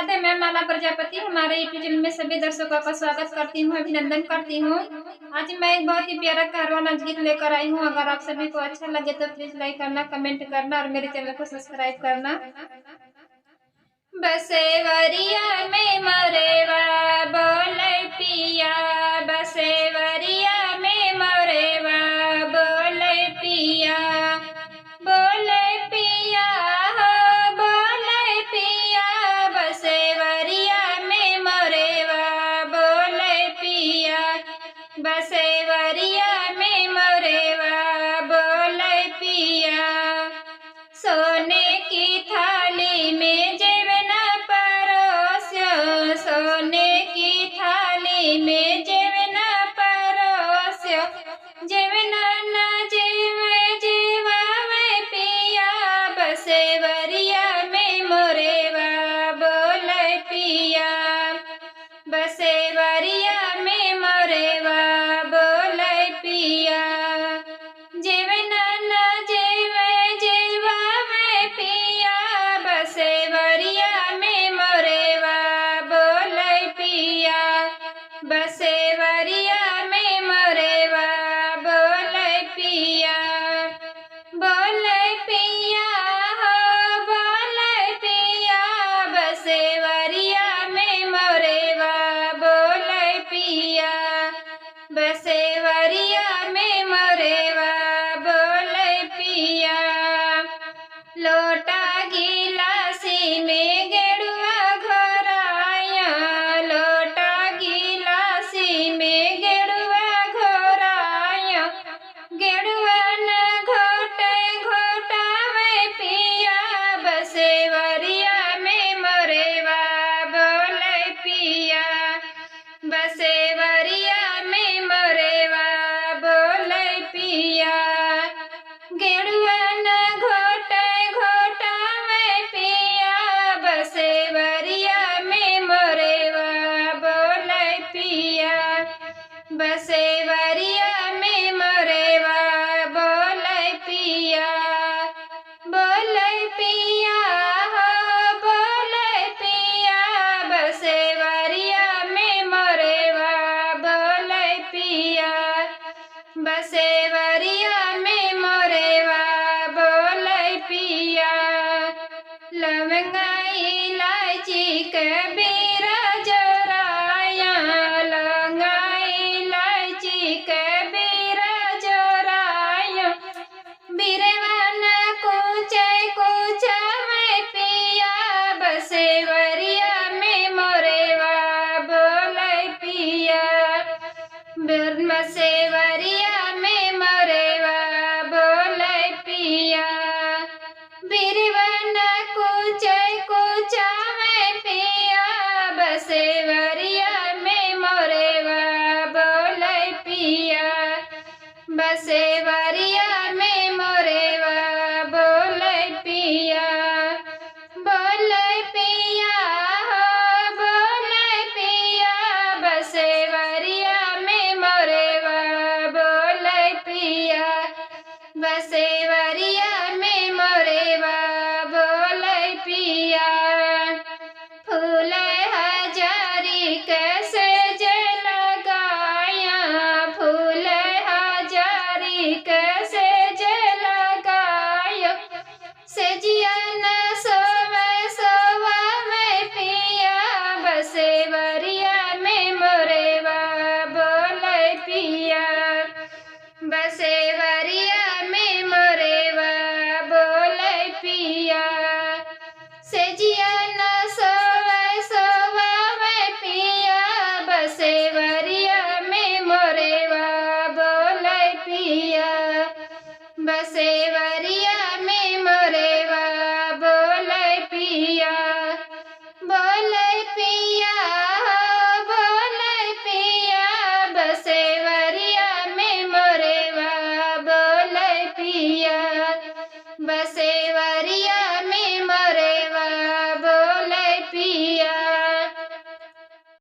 राधे। मैं माला प्रजापति हमारे YouTube channel में सभी दर्शकों का स्वागत करती हूँ, अभिनंदन करती हूँ। आज मैं एक बहुत ही प्यारा कारवां गीत लेकर आई हूँ। अगर आप सभी को अच्छा लगे तो प्लीज लाइक करना, कमेंट करना और मेरे चैनल को सब्सक्राइब करना। बसेवरिया में मरेवा बोले पिया, बसेवरिया में मरेवा बोले पिया, बोले पिया हो बोले पिया, बसेवरिया में मरेवा बोले पिया, बसेवरिया में मरेवा बोले पिया। सोने की थाली में जेवना परोस्यो, सोने की थाली में जेवना परोस्यो, जेवना न जेवे जेवावे पिया, बसेवरिया में मोरेवा बोले पिया, बसेवरिया में मोरेवा बोले पिया। जेवना न जेवे जेवावे पिया, बसेवरिया में मोरेवा बोले पिया, बसेवरिया में मोरेवा बोले पिया, बोले पिया हो बोले पिया, बसेवरिया में मोरेवा बोले पिया, बसेवरिया में मोरेवा बोले पिया। लोटा गिलासी में गेड़ुआ घोराया, लोटा गिलासी में गेड़ुआ घोराया, गेड़ुआ न घोटे घोटावे पिया, बसेवरिया में मोरेवा बोले पिया, बसेवरिया में मोरेवा बोले पिया। गेड़ुआ न घोटे घोटावे पिया, बसेवरिया में मोरेवा बोले पिया, बसेवरिया में मोरेवा बोले पिया, बोले पिया हो बोले पिया, बसेवरिया में मोरेवा बोले पिया, बसेवरिया में मोरेवा बोले पिया। लवंगा इलायची कबीरा जोराया, लवंगा इलायची कबीरा जोराया, बिरवान कूचे कूचावे पिया, बसेवरिया में मोरेवा बोले पिया, बसेवरिया में मोरेवा बोले पिया। बिरवान कूचे कूचावे पिया, बसेवरिया में मोरेवा बोले पिया, बसेवरिया में मोरेवा बोले पिया, बोले पिया हो बोले पिया, बसेवरिया में मोरेवा बोले पिया, बसेवरिया में मोरेवा बोले पिया। फूल हजारी कैसे जे लगाया, फूल हजारी कैसे जे लगाया, सजिया न सोवे सोवावे पिया, बसेवरिया में मोरेवा बोले पिया, बसेवरिया में मोरेवा बोले पिया। सजिया न सोवे सोवावे पिया, बसेवरिया में मोरेवा बोले पिया, बसेवरिया